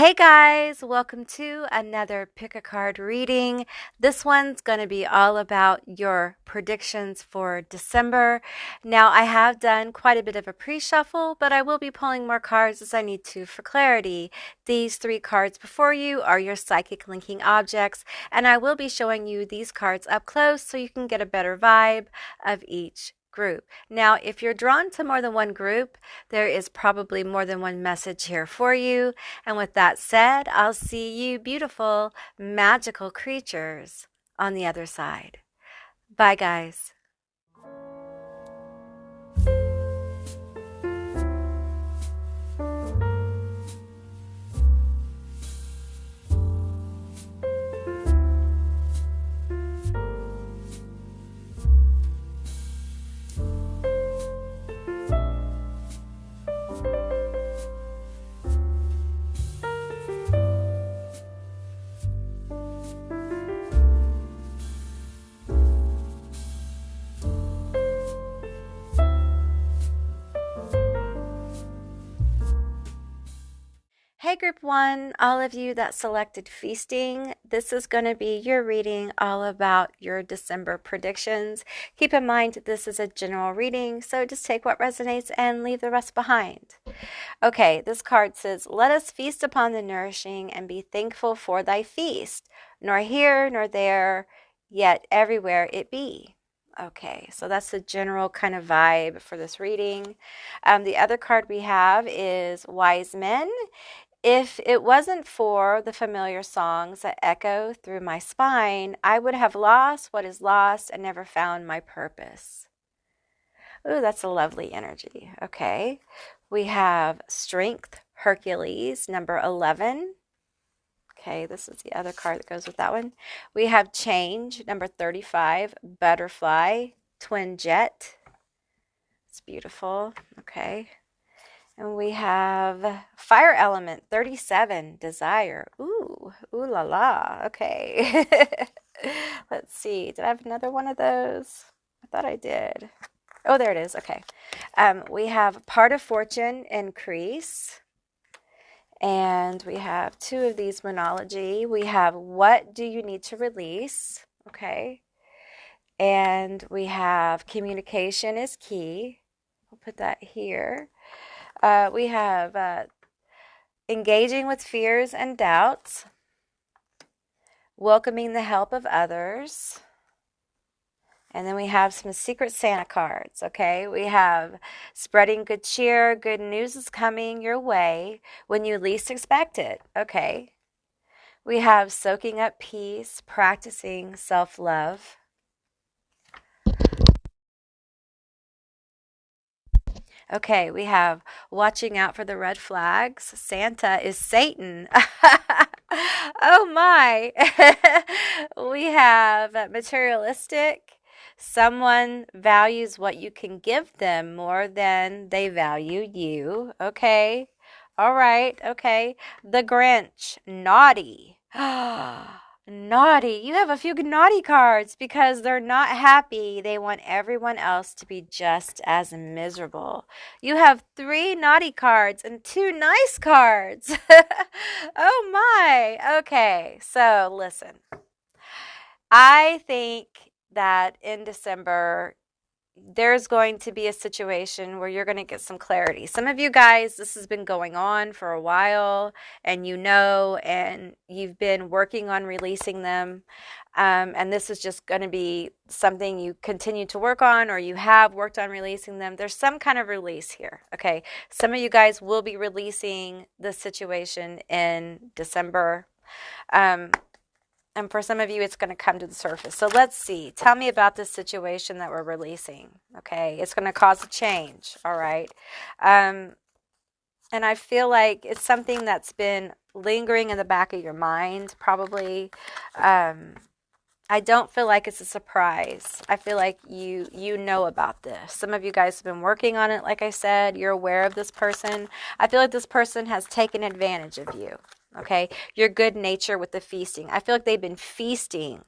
Hey guys, welcome to another pick a card reading. This one's going to be all about your predictions for December. Now, I have done quite a bit of a pre-shuffle, but I will be pulling more cards as I need to for clarity. These three cards before you are your psychic linking objects, and I will be showing you these cards up close so you can get a better vibe of each group. Now, if you're drawn to more than one group, there is probably more than one message here for you. And with that said, I'll see you beautiful, magical creatures on the other side. Bye, guys. Hey, Group 1, all of you that selected feasting, this is going to be your reading all about your December predictions. Keep in mind, this is a general reading, so just take what resonates and leave the rest behind. Okay, this card says, "Let us feast upon the nourishing and be thankful for thy feast, nor here nor there, yet everywhere it be." Okay, so that's the general kind of vibe for this reading. The other card we have is Wise Men. "If it wasn't for the familiar songs that echo through my spine, I would have lost what is lost and never found my purpose." Ooh, that's a lovely energy. Okay. We have Strength, Hercules, number 11. Okay, this is the other card that goes with that one. We have Change, number 35, Butterfly, Twin Jet. It's beautiful. Okay. And we have Fire Element, 37, Desire. Ooh la la. Okay. Let's see. Did I have another one of those? I thought I did. Oh, there it is. Okay. We have Part of Fortune, Increase. And we have two of these, Monology. We have What Do You Need to Release? Okay. And we have Communication is Key. We'll put that here. We have Engaging with Fears and Doubts, Welcoming the Help of Others, and then we have some Secret Santa cards, okay? We have Spreading Good Cheer, Good News is Coming Your Way when you least expect it, okay? We have Soaking Up Peace, Practicing Self-Love. Okay, we have Watching Out for the Red Flags. Santa is Satan. Oh my. We have Materialistic. Someone values what you can give them more than they value you. Okay. All right. Okay. The Grinch. Naughty. Naughty. You have a few naughty cards because they're not happy. They want everyone else to be just as miserable. You have 3 naughty cards and 2 nice cards. Oh my. Okay. So listen. I think that in December, there's going to be a situation where you're going to get some clarity. Some of you guys, this has been going on for a while, and and you've been working on releasing them. And this is just going to be something you continue to work on, or you have worked on releasing them. There's some kind of release here. Okay. Some of you guys will be releasing this situation in December. And for some of you, it's going to come to the surface. So let's see. Tell me about this situation that we're releasing. Okay. It's going to cause a change. All right. And I feel like it's something that's been lingering in the back of your mind, probably. I don't feel like it's a surprise. I feel like you know about this. Some of you guys have been working on it. Like I said, you're aware of this person. I feel like this person has taken advantage of you. Okay, your good nature with the feasting. I feel like they've been feasting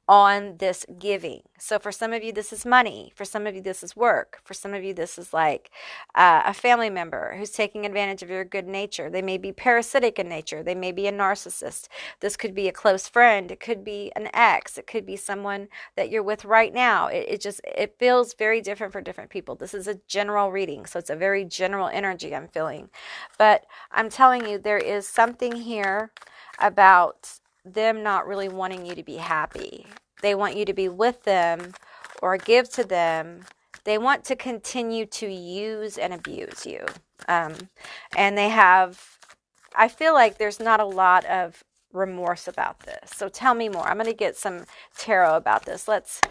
on this giving. So for some of you, this is money. For some of you, this is work. For some of you, this is like a family member who's taking advantage of your good nature. They may be parasitic in nature. They may be a narcissist. This could be a close friend. It could be an ex. It could be someone that you're with right now. It feels very different for different people. This is a general reading, so it's a very general energy I'm feeling. But I'm telling you, there is something here about them not really wanting you to be happy. They want you to be with them or give to them. They want to continue to use and abuse you. And I feel like there's not a lot of remorse about this. So tell me more. I'm going to get some tarot about this. Let's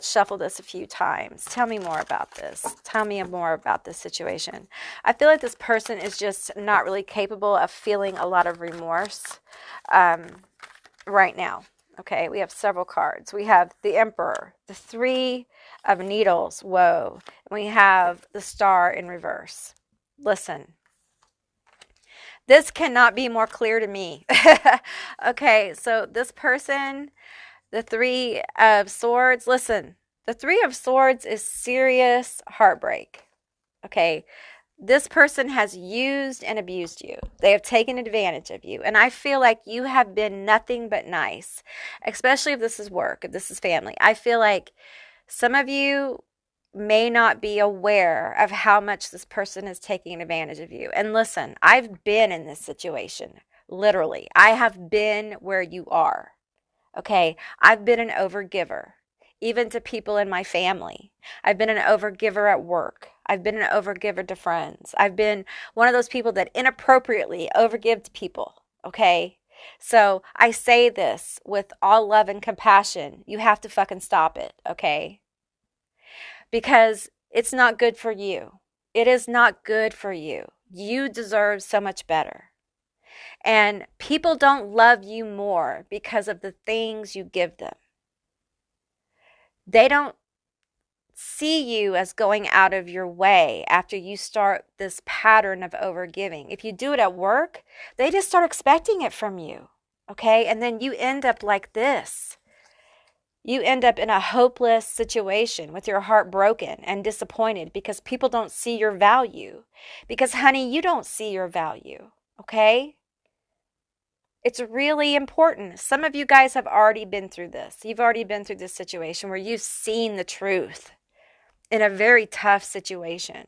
shuffle this a few times. Tell me more about this. Tell me more about this situation. I feel like this person is just not really capable of feeling a lot of remorse right now. Okay, we have several cards. We have the Emperor, the Three of Needles, whoa. And we have the Star in reverse. Listen, this cannot be more clear to me. Okay, so this person, the Three of Swords, listen, the Three of Swords is serious heartbreak. Okay, this person has used and abused you. They have taken advantage of you. And I feel like you have been nothing but nice, especially if this is work, if this is family. I feel like some of you may not be aware of how much this person is taking advantage of you. And listen, I've been in this situation, literally. I have been where you are. Okay, I've been an overgiver, even to people in my family. I've been an overgiver at work. I've been an overgiver to friends. I've been one of those people that inappropriately overgive to people, okay? So I say this with all love and compassion. You have to fucking stop it, okay? Because it's not good for you. It is not good for you. You deserve so much better. And people don't love you more because of the things you give them. They don't see you as going out of your way after you start this pattern of overgiving. If you do it at work, they just start expecting it from you, okay? And then you end up like this. You end up in a hopeless situation with your heart broken and disappointed because people don't see your value. Because, honey, you don't see your value, okay? It's really important. Some of you guys have already been through this. You've already been through this situation where you've seen the truth in a very tough situation.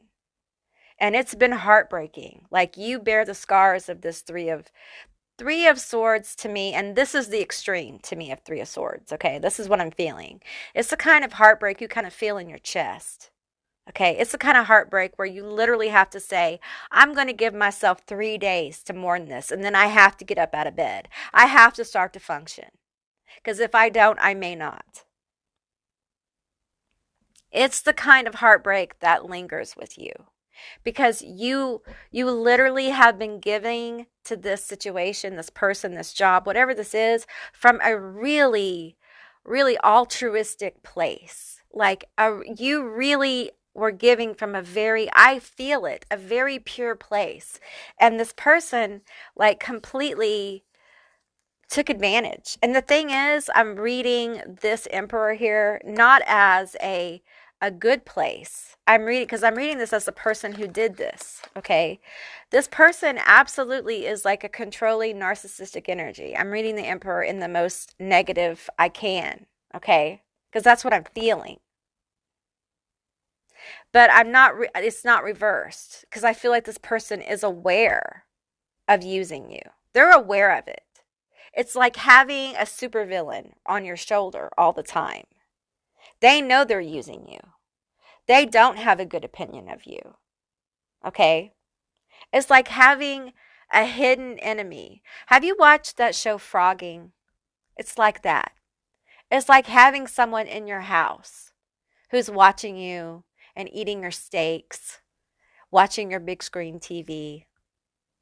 And it's been heartbreaking. Like, you bear the scars of this Three of Swords to me, and this is the extreme to me of Three of Swords, okay? This is what I'm feeling. It's the kind of heartbreak you kind of feel in your chest, okay? It's the kind of heartbreak where you literally have to say, I'm going to give myself 3 days to mourn this, and then I have to get up out of bed. I have to start to function, because if I don't, I may not. It's the kind of heartbreak that lingers with you because you literally have been giving to this situation, this person, this job, whatever this is, from a really, really altruistic place. Like you really were giving from a very, I feel it, a very pure place. And this person like completely took advantage. And the thing is, I'm reading this Emperor here not as a good place. I'm reading this as the person who did this, okay? This person absolutely is like a controlling narcissistic energy. I'm reading the Emperor in the most negative I can, okay? Because that's what I'm feeling. But it's not reversed because I feel like this person is aware of using you. They're aware of it. It's like having a supervillain on your shoulder all the time. They know they're using you. They don't have a good opinion of you. Okay? It's like having a hidden enemy. Have you watched that show Frogging? It's like that. It's like having someone in your house who's watching you and eating your steaks, watching your big screen TV,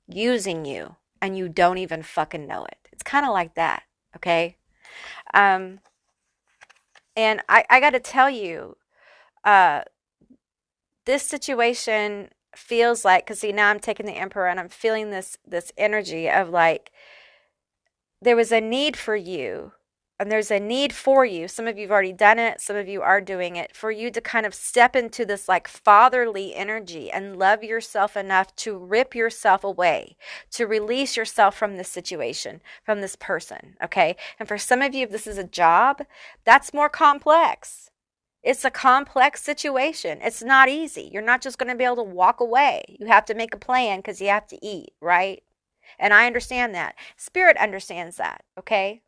using you, and you don't even fucking know it. It's kind of like that, okay? And I got to tell you, this situation feels like, because see, now I'm taking the Emperor and I'm feeling this energy of like, there was a need for you and there's a need for you. Some of you have already done it. Some of you are doing it, for you to kind of step into this like fatherly energy and love yourself enough to rip yourself away, to release yourself from this situation, from this person. Okay. And for some of you, if this is a job, that's more complex. It's a complex situation. It's not easy. You're not just going to be able to walk away. You have to make a plan because you have to eat, right? And I understand that. Spirit understands that. Okay.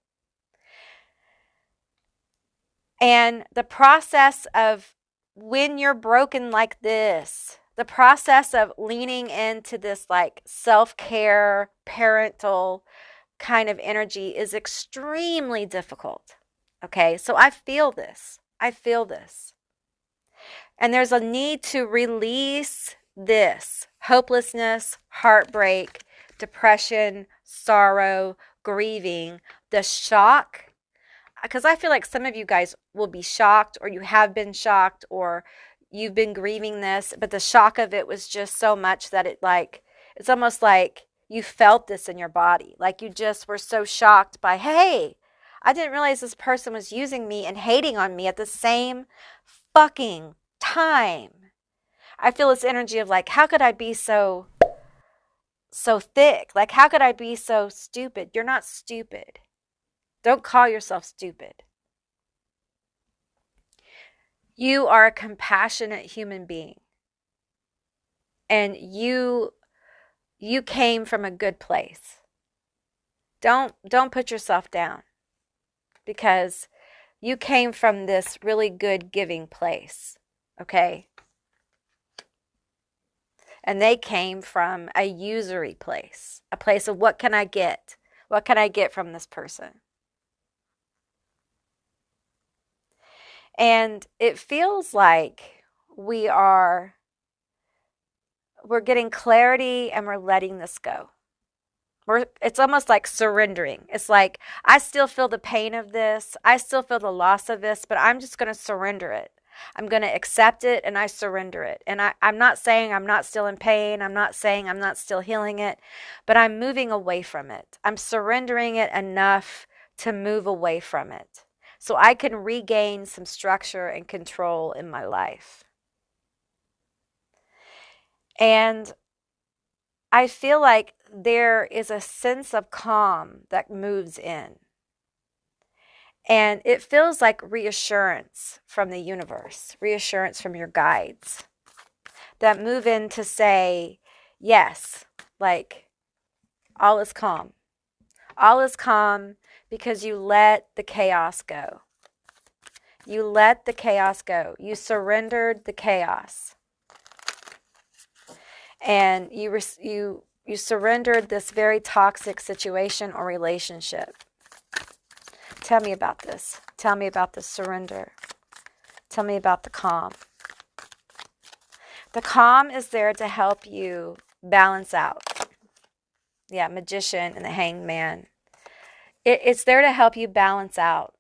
And the process of when you're broken like this, the process of leaning into this like self-care, parental kind of energy is extremely difficult. Okay, so I feel this. I feel this. And there's a need to release this hopelessness, heartbreak, depression, sorrow, grieving, the shock, because I feel like some of you guys will be shocked, or you have been shocked, or you've been grieving this, but the shock of it was just so much that it's almost like you felt this in your body. Like you just were so shocked by, hey, I didn't realize this person was using me and hating on me at the same fucking time. I feel this energy of like, how could I be so thick? Like, how could I be so stupid? You're not stupid. Don't call yourself stupid. You are a compassionate human being. And you came from a good place. Don't put yourself down, because you came from this really good giving place. Okay? And they came from a usury place, a place of what can I get? What can I get from this person? And it feels like we're getting clarity and we're letting this go. It's almost like surrendering. It's like, I still feel the pain of this. I still feel the loss of this, but I'm just going to surrender it. I'm going to accept it and I surrender it. And I'm not saying I'm not still in pain. I'm not saying I'm not still healing it, but I'm moving away from it. I'm surrendering it enough to move away from it, so I can regain some structure and control in my life. And I feel like there is a sense of calm that moves in. And it feels like reassurance from the universe, reassurance from your guides that move in to say, yes, like all is calm. All is calm because you let the chaos go. You let the chaos go. You surrendered the chaos. And you surrendered this very toxic situation or relationship. Tell me about this. Tell me about the surrender. Tell me about the calm. The calm is there to help you balance out. Yeah, Magician and the Hanged Man. It's there to help you balance out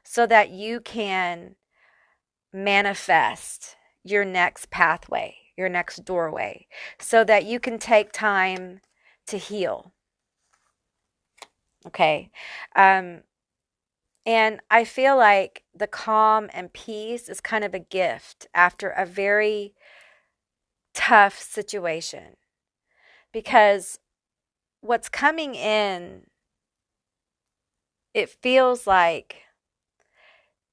so that you can manifest your next pathway, your next doorway, so that you can take time to heal. Okay. And I feel like the calm and peace is kind of a gift after a very tough situation, because what's coming in, it feels like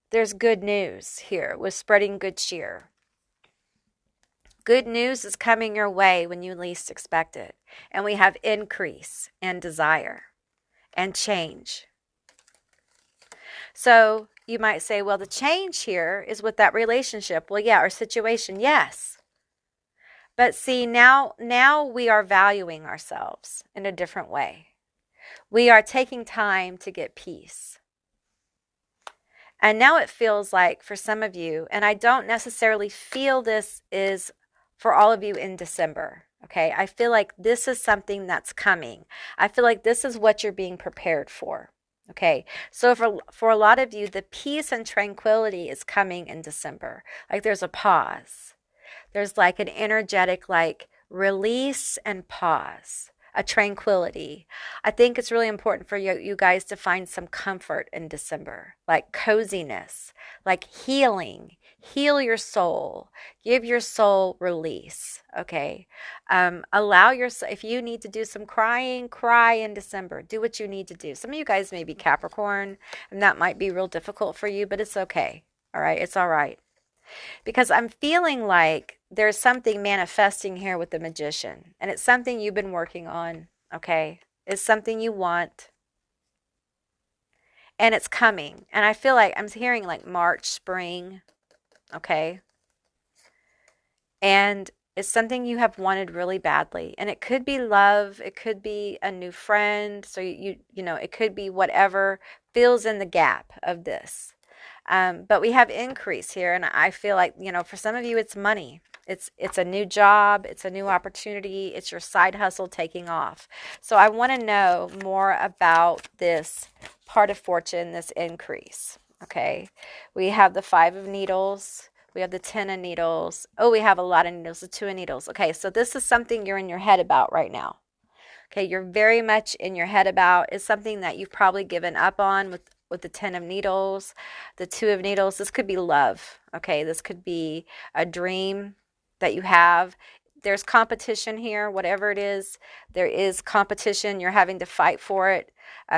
there's good news here with spreading good cheer. Good news is coming your way when you least expect it. And we have increase and desire and change. So you might say, well, the change here is with that relationship. Well, yeah, our situation, yes. But see, now we are valuing ourselves in a different way. We are taking time to get peace. And now it feels like for some of you, and I don't necessarily feel this is for all of you in December, okay? I feel like this is something that's coming. I feel like this is what you're being prepared for, okay? So for a lot of you, the peace and tranquility is coming in December. Like there's a pause. There's like an energetic like release and pause. a tranquility. I think it's really important for you guys to find some comfort in December, like coziness, like healing. Heal your soul. Give your soul release. Okay. Allow yourself, if you need to do some crying, cry in December. Do what you need to do. Some of you guys may be Capricorn, and that might be real difficult for you, but it's okay. All right. It's all right. Because I'm feeling like there's something manifesting here with the Magician, and it's something you've been working on. Okay. It's something you want, and it's coming. And I feel like I'm hearing like March, spring. Okay. And it's something you have wanted really badly. And it could be love, it could be a new friend. So you know, it could be whatever fills in the gap of this. But we have increase here, and I feel like, you know, for some of you it's money. It's a new job, it's a new opportunity, it's your side hustle taking off. So I want to know more about this part of fortune, this increase. Okay. We have the 5 of needles. We have the 10 of needles. Oh, we have a lot of needles, the 2 of needles. Okay, so this is something you're in your head about right now. Okay, you're very much in your head about. It's something that you've probably given up on with the 10 of needles, the 2 of needles. This could be love. Okay, this could be a dream that you have. There's competition here, whatever it is. There is competition. You're having to fight for it.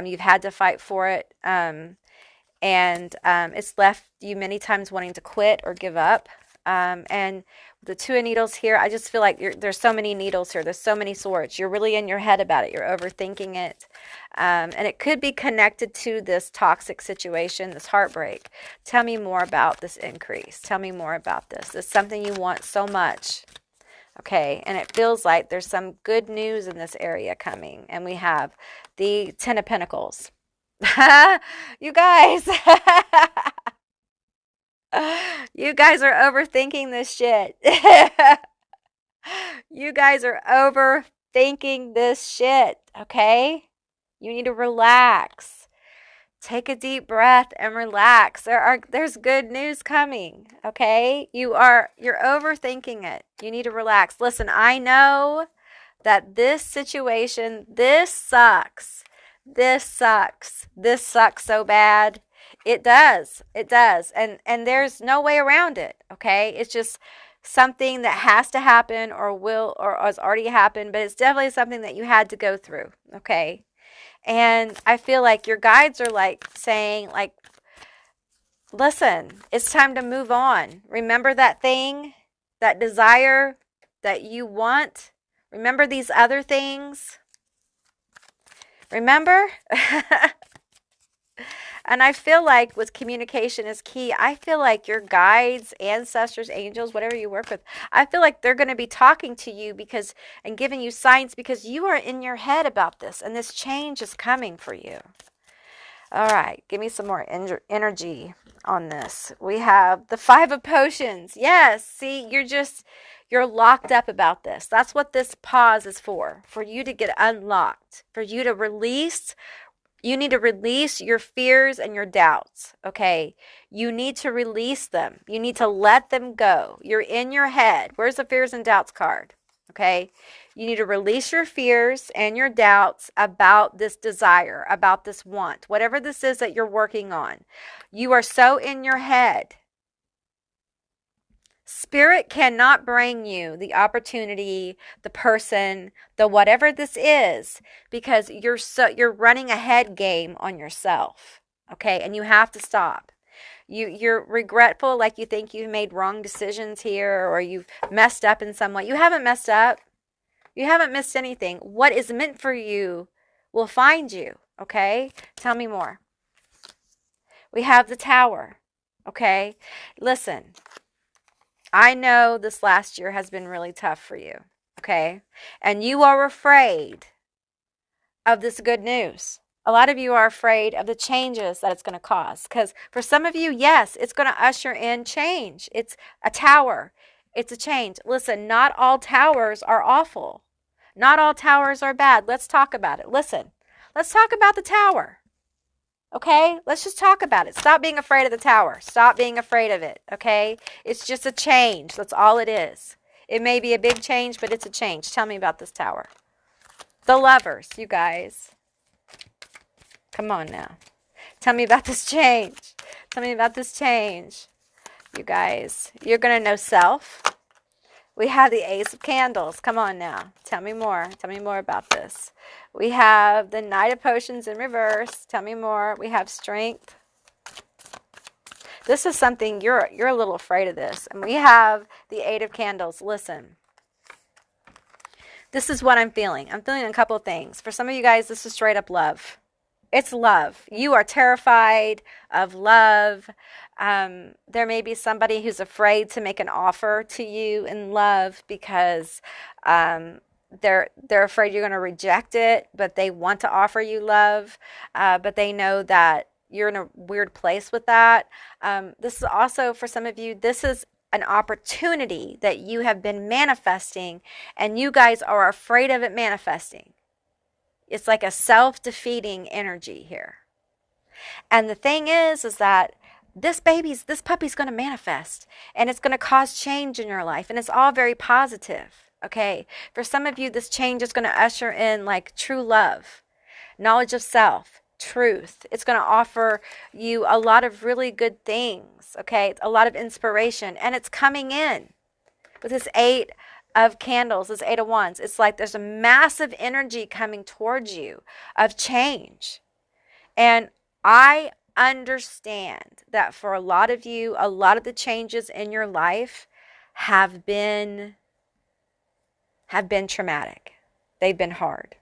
You've had to fight for it. And it's left you many times wanting to quit or give up. And the 2 of needles here, I just feel like there's so many needles here. There's so many swords. You're really in your head about it. You're overthinking it. And it could be connected to this toxic situation, this heartbreak. Tell me more about this increase. Tell me more about this. It's something you want so much. Okay, and it feels like there's some good news in this area coming. And we have the 10 of Pentacles. You guys. You guys are overthinking this shit. You guys are overthinking this shit, okay? You need to relax. Take a deep breath and relax. There's good news coming, okay? You're overthinking it. You need to relax. Listen, I know that this situation, this sucks. This sucks. This sucks so bad. It does. It does. And there's no way around it, okay? It's just something that has to happen or has already happened, but it's definitely something that you had to go through, okay? And I feel like your guides are like saying, like, listen, it's time to move on. Remember that thing, that desire that you want? Remember these other things? Remember? And I feel like with communication is key. I feel like your guides, ancestors, angels, whatever you work with, I feel like they're going to be talking to you and giving you signs because you are in your head about this and this change is coming for you. All right, give me some more energy on this. We have the 5 of Potions. Yes, see, you're locked up about this. That's what this pause is for you to get unlocked, for you to release. You need to release your fears and your doubts, okay? You need to release them. You need to let them go. You're in your head. Where's the fears and doubts card, okay? You need to release your fears and your doubts about this desire, about this want, whatever this is that you're working on. You are so in your head. Spirit cannot bring you the opportunity, the person, the whatever this is, because you're running a head game on yourself, okay? And you have to stop. You're regretful, like you think you've made wrong decisions here or you've messed up in some way. You haven't messed up. You haven't missed anything. What is meant for you will find you, okay? Tell me more. We have the Tower, okay? Listen. I know this last year has been really tough for you, okay? And you are afraid of this good news. A lot of you are afraid of the changes that it's going to cause. Because for some of you, yes, it's going to usher in change. It's a tower. It's a change. Listen, not all towers are awful. Not all towers are bad. Let's talk about it. Listen, let's talk about the tower. Okay, let's just talk about it. Stop being afraid of the tower. Stop being afraid of it, okay? It's just a change. That's all it is. It may be a big change, but it's a change. Tell me about this tower. The Lovers, you guys. Come on now. Tell me about this change. Tell me about this change. You guys, you're going to know self. We have the Ace of Candles. Come on now. Tell me more. Tell me more about this. We have the Knight of Potions in reverse. Tell me more. We have Strength. This is something you're a little afraid of this. And we have the Eight of Candles. Listen. This is what I'm feeling. I'm feeling a couple of things. For some of you guys, this is straight up love. It's love. You are terrified of love. There may be somebody who's afraid to make an offer to you in love because they're afraid you're going to reject it, but they want to offer you love, but they know that you're in a weird place with that. This is also, for some of you, this is an opportunity that you have been manifesting, and you guys are afraid of it manifesting. It's like a self-defeating energy here. And the thing is that this puppy's going to manifest, and it's going to cause change in your life, and it's all very positive. Okay. For some of you, this change is going to usher in like true love, knowledge of self, truth. It's going to offer you a lot of really good things. Okay. A lot of inspiration, and it's coming in with this Eight of Candles, this Eight of Wands. It's like there's a massive energy coming towards you of change. And I understand that for a lot of you, a lot of the changes in your life have been traumatic. They've been hard.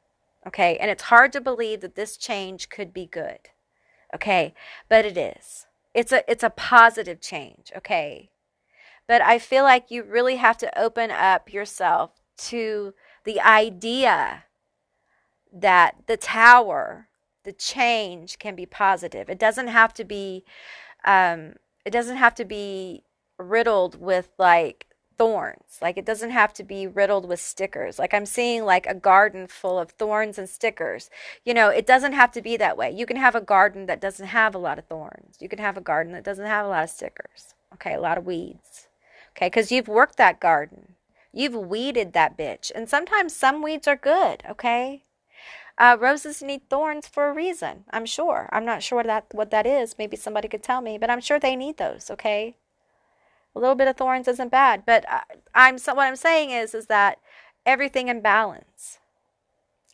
Okay. And it's hard to believe that this change could be good. Okay. But it is. It's a positive change. Okay. But I feel like you really have to open up yourself to the idea that the Tower, the change, can be positive. It doesn't have to be riddled with like thorns. Like it doesn't have to be riddled with stickers. Like I'm seeing like a garden full of thorns and stickers. You know, it doesn't have to be that way. You can have a garden that doesn't have a lot of thorns. You can have a garden that doesn't have a lot of stickers. Okay, a lot of weeds. Okay, because you've worked that garden. You've weeded that bitch. And sometimes some weeds are good, okay? Roses need thorns for a reason, I'm sure. I'm not sure what that is. Maybe somebody could tell me, but I'm sure they need those, okay? A little bit of thorns isn't bad, but what I'm saying is that everything in balance.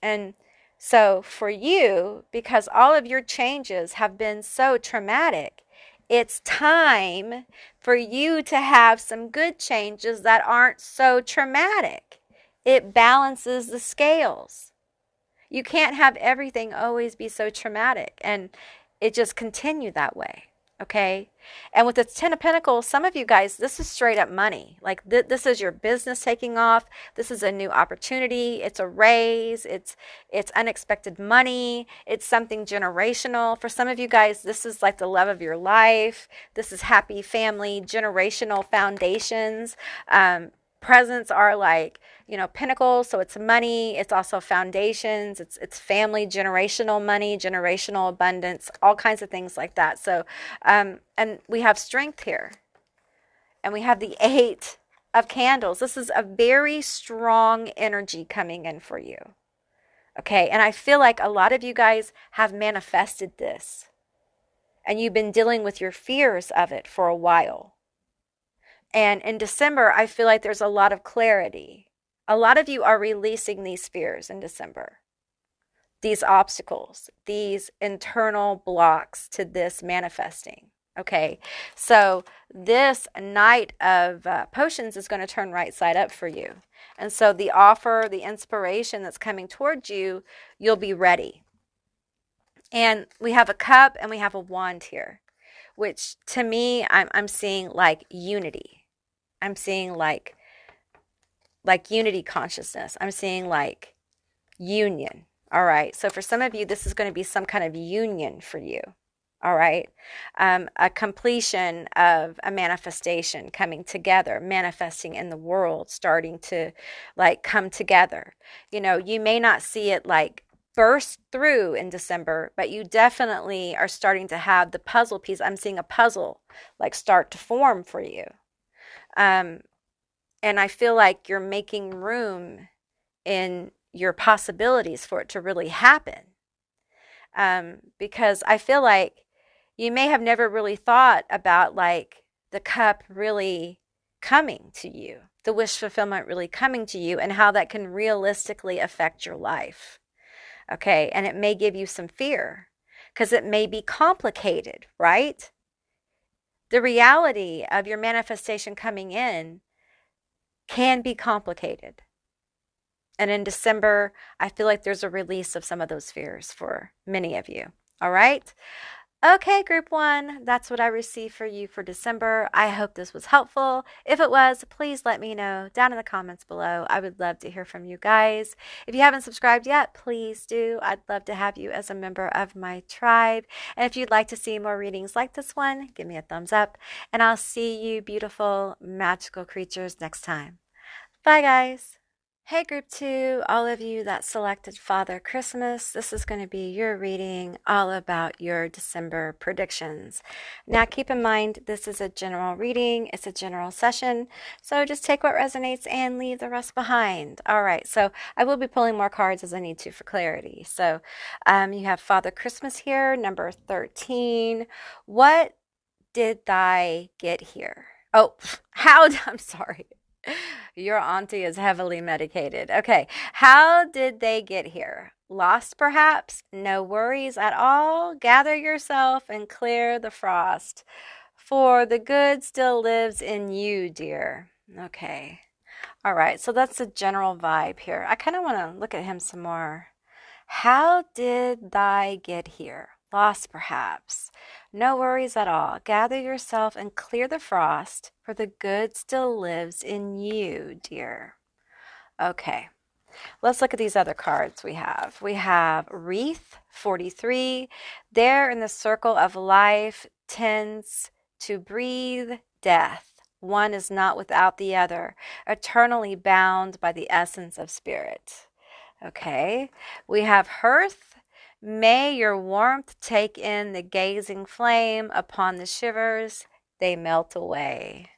And so for you, because all of your changes have been so traumatic, it's time for you to have some good changes that aren't so traumatic. It balances the scales. You can't have everything always be so traumatic and it just continue that way. Okay. And with the Ten of Pentacles, some of you guys, this is straight up money. Like this is your business taking off. This is a new opportunity. It's a raise. It's unexpected money. It's something generational. For some of you guys, this is like the love of your life. This is happy family, generational foundations. Presents are like, pentacles. So it's money. It's also foundations. It's family, generational money, generational abundance, all kinds of things like that. So, and we have Strength here, and we have the Eight of Candles. This is a very strong energy coming in for you. Okay. And I feel like a lot of you guys have manifested this, and you've been dealing with your fears of it for a while. And in December, I feel like there's a lot of clarity. A lot of you are releasing these fears in December, these obstacles, these internal blocks to this manifesting. Okay, so this Knight of Potions is going to turn right side up for you. And so the offer, the inspiration that's coming towards you, you'll be ready. And we have a Cup and we have a Wand here, which to me, I'm seeing like unity. I'm seeing like unity consciousness. I'm seeing like union. All right. So for some of you, this is going to be some kind of union for you. All right. A completion of a manifestation coming together, manifesting in the world, starting to like come together. You may not see it like burst through in December, but you definitely are starting to have the puzzle piece. I'm seeing a puzzle like start to form for you. And I feel like you're making room in your possibilities for it to really happen. Because I feel like you may have never really thought about like the cup really coming to you, the wish fulfillment really coming to you, and how that can realistically affect your life. Okay. And it may give you some fear because it may be complicated, right? The reality of your manifestation coming in can be complicated. And in December, I feel like there's a release of some of those fears for many of you. All right. Okay, group one, that's what I received for you for December. I hope this was helpful. If it was, please let me know down in the comments below. I would love to hear from you guys. If you haven't subscribed yet, please do. I'd love to have you as a member of my tribe. And if you'd like to see more readings like this one, give me a thumbs up. And I'll see you beautiful, magical creatures next time. Bye, guys. Hey, group two, all of you that selected Father Christmas, this is going to be your reading all about your December predictions. Now, keep in mind, this is a general reading. It's a general session. So just take what resonates and leave the rest behind. All right. So I will be pulling more cards as I need to for clarity. So you have Father Christmas here, number 13. What did I get here? Oh, I'm sorry. Your auntie is heavily medicated. Okay. How did they get here? Lost, perhaps? No worries at all. Gather yourself and clear the frost. For the good still lives in you, dear. Okay. All right. So that's the general vibe here. I kind of want to look at him some more. How did I get here? Lost, perhaps. No worries at all. Gather yourself and clear the frost, for the good still lives in you, dear. Okay, let's look at these other cards we have. We have Wreath, 43. There in the circle of life tends to breathe death. One is not without the other, eternally bound by the essence of spirit. Okay, we have Hearth. May your warmth take in the gazing flame upon the shivers, they melt away.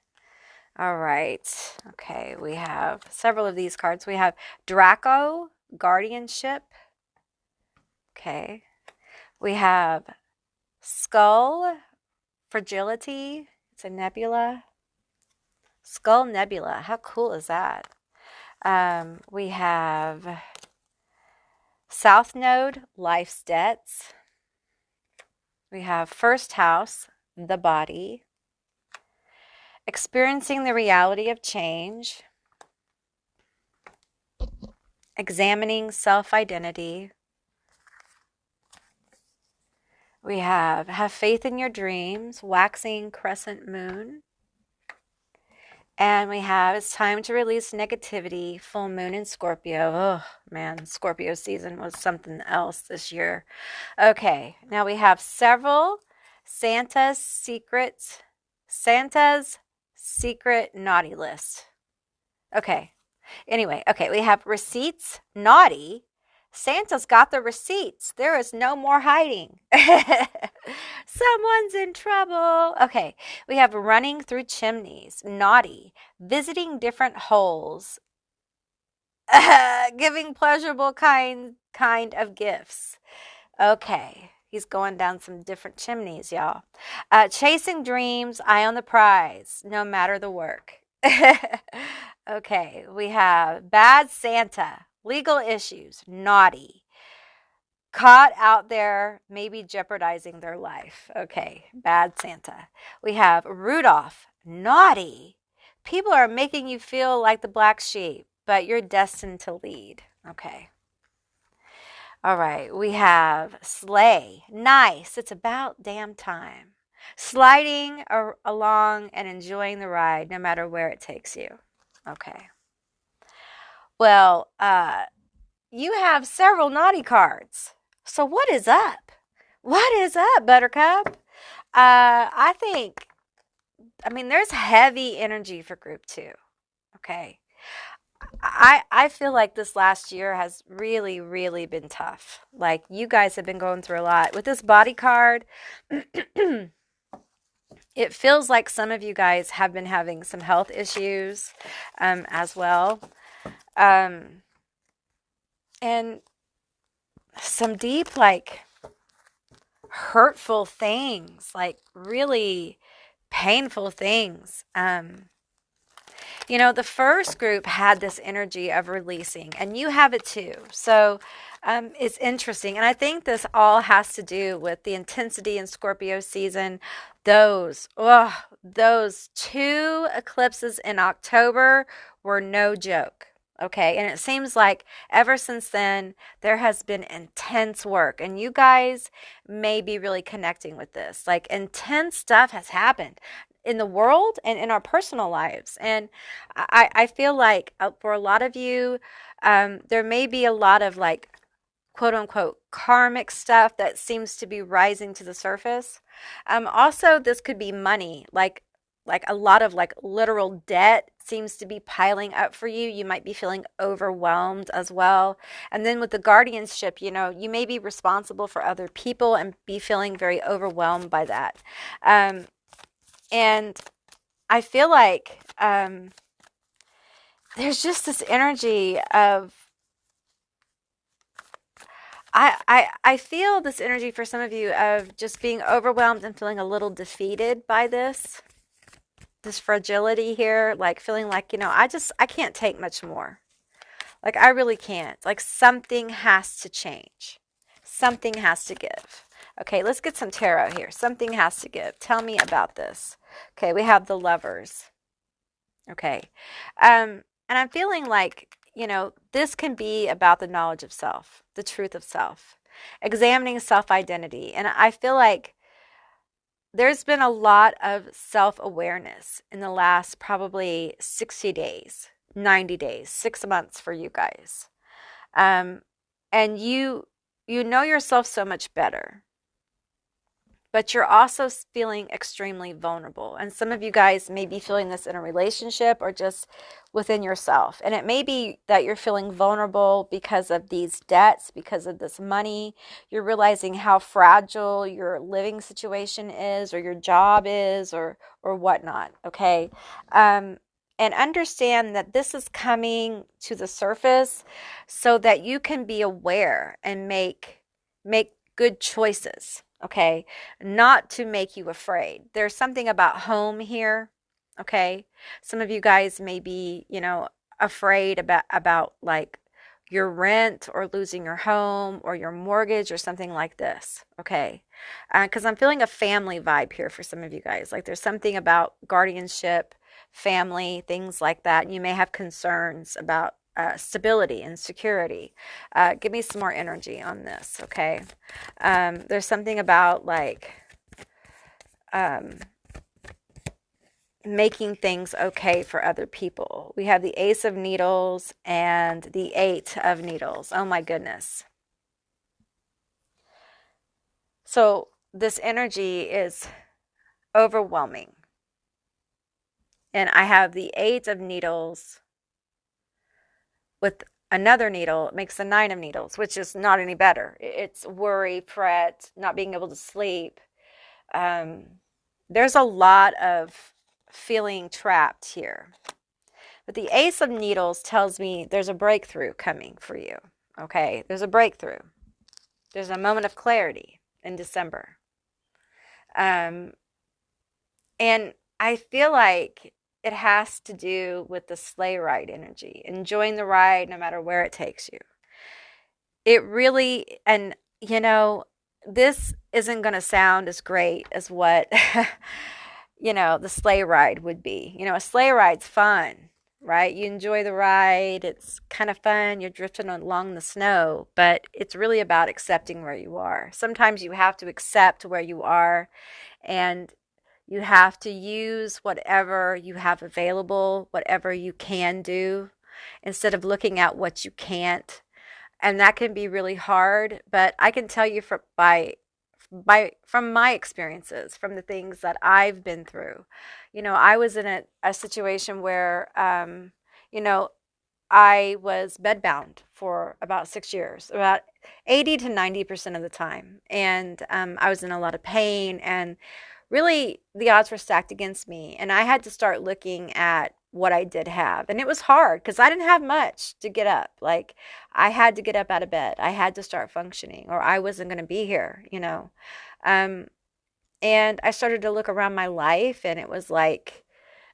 All right. Okay, we have several of these cards. We have Draco, guardianship. Okay. We have Skull, fragility. It's a nebula. Skull Nebula. How cool is that? We have South Node, life's debts. We have first house, the body. Experiencing the reality of change. Examining self-identity. We have faith in your dreams, waxing crescent moon. And we have it's time to release negativity, full moon in Scorpio. Oh, man, Scorpio season was something else this year. Okay, now we have several Santa's secret naughty list. Okay, anyway, okay, we have receipts, naughty. Santa's got the receipts. There is no more hiding. Someone's in trouble. Okay, we have running through chimneys, naughty, visiting different holes, giving pleasurable kind of gifts. Okay, he's going down some different chimneys, y'all. Chasing dreams, eye on the prize, no matter the work. Okay, we have bad Santa, legal issues, naughty. Caught out there, maybe jeopardizing their life. Okay, bad Santa. We have Rudolph, naughty. People are making you feel like the black sheep, but you're destined to lead. Okay. All right, we have sleigh, nice. It's about damn time. Sliding along and enjoying the ride, no matter where it takes you. Okay. Well, you have several naughty cards. So what is up? What is up, Buttercup? I mean, there's heavy energy for group 2. Okay. I feel like this last year has really, really been tough. Like, you guys have been going through a lot. With this body card, it feels like some of you guys have been having some health issues as well. and some deep, like, hurtful things, like really painful things. The first group had this energy of releasing, and you have it too. So it's interesting. And I think this all has to do with the intensity in Scorpio season. Those two eclipses in October were no joke. Okay. And it seems like ever since then, there has been intense work. And you guys may be really connecting with this. Like, intense stuff has happened in the world and in our personal lives. And I feel like for a lot of you, there may be a lot of, like, quote unquote karmic stuff that seems to be rising to the surface. Also, this could be money, like a lot of, like, literal debt seems to be piling up for you. You might be feeling overwhelmed as well. And then with the guardianship, you may be responsible for other people and be feeling very overwhelmed by that. And I feel like there's just this energy of, I feel this energy for some of you of just being overwhelmed and feeling a little defeated by this fragility here, like feeling like, I can't take much more. Like, I really can't. Like, something has to change. Something has to give. Okay, let's get some tarot here. Something has to give. Tell me about this. Okay, we have the Lovers. Okay. And I'm feeling like, this can be about the knowledge of self, the truth of self, examining self-identity. And I feel like there's been a lot of self-awareness in the last probably 60 days, 90 days, 6 months for you guys. And you know yourself so much better, but you're also feeling extremely vulnerable. And some of you guys may be feeling this in a relationship or just within yourself. And it may be that you're feeling vulnerable because of these debts, because of this money. You're realizing how fragile your living situation is, or your job is, or whatnot. Okay. And understand that this is coming to the surface so that you can be aware and make good choices. Okay, not to make you afraid. There's something about home here. Okay, some of you guys may be, afraid about like your rent or losing your home or your mortgage or something like this. Okay, because I'm feeling a family vibe here for some of you guys. Like, there's something about guardianship, family, things like that. You may have concerns about stability and security. Give me some more energy on this, okay? There's something about, like, making things okay for other people. We have the Ace of Needles and the Eight of Needles. Oh my goodness. So this energy is overwhelming. And I have the Eight of Needles with another needle. It makes the Nine of Needles, which is not any better. It's worry, fret, not being able to sleep. There's a lot of feeling trapped here. But the Ace of Needles tells me there's a breakthrough coming for you. Okay, there's a breakthrough. There's a moment of clarity in December. And I feel like it has to do with the sleigh ride energy, enjoying the ride no matter where it takes you. It really, and this isn't going to sound as great as what, the sleigh ride would be. A sleigh ride's fun, right? You enjoy the ride. It's kind of fun. You're drifting along the snow, but it's really about accepting where you are. Sometimes you have to accept where you are, and you have to use whatever you have available, whatever you can do, instead of looking at what you can't. And that can be really hard, but I can tell you from my experiences, from the things that I've been through. I was in a situation where, I was bedbound for about 6 years, about 80 to 90% of the time. And I was in a lot of pain, and really the odds were stacked against me. And I had to start looking at what I did have. And it was hard because I didn't have much to get up. Like, I had to get up out of bed. I had to start functioning, or I wasn't going to be here, you know. Um, and I started to look around my life, and it was like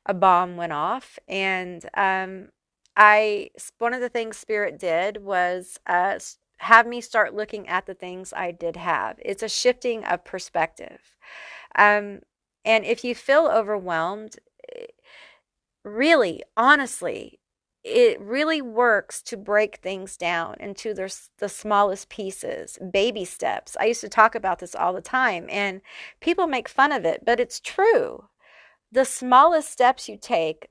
a bomb went off. And one of the things Spirit did was have me start looking at the things I did have. It's a shifting of perspective. Um, and if you feel overwhelmed, really, honestly, it really works to break things down into the smallest pieces, baby steps. I used to talk about this all the time, and people make fun of it, but it's true. The smallest steps you take